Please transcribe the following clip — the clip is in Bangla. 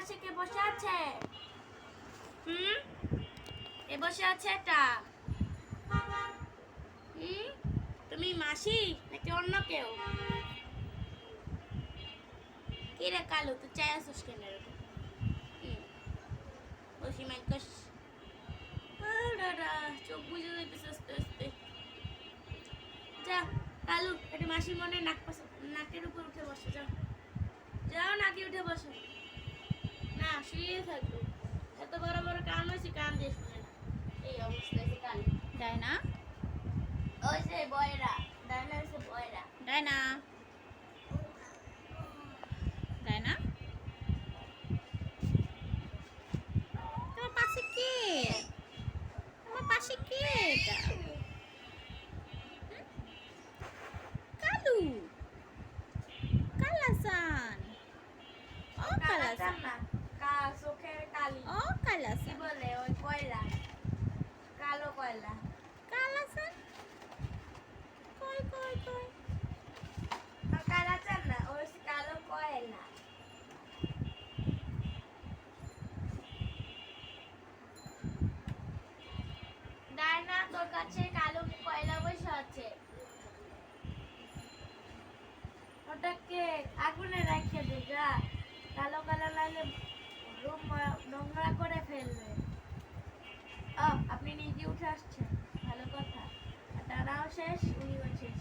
পাশে কে বসে আছে? এ বসে আছে এটা? তুমি মাসি নাকি অন্য কেউ? কি রে কালু, তুই চাই আসিস কেন এরকম? বসি মাইকস চোখ বুঝে যাইতেছে আস্তে আস্তে। যা কালু, এটা মাসির মনে নাকের উপর উঠে বসে। যাও যাও, নাকে উঠে বসো। না, শুয়ে থাকবো। এত বড় বড় কান হয়েছে, কান দিয়ে শুনে না। এই অবস্থা হয়েছে কালু। ডায়না, ওই যে বয়রা, ডায়না হয়েছে বয়রা। ডায়না, ডায়না, তোমার পাশে কে? তোমার পাশে কে এটা? কালু, কালাসান, ও কালাসান না, চোখের কালি। ও কি কালাসান, বলে ওই কয়লা, কালো কয়লা। কালাসান, কই কই কই? কালাচান না, ওই কালো কয়লা। ডায়না, তোর কাছে কালো কয়লা বসে আছে। ওটাকে আগুনে রেখে দে, যা। কালো কালো লাগলে রুম নোংরা করে ফেলবে। আপনি নিজে উঠে আসছেন, ভালো কথা। তারাও শেষ, উনিও শেষ।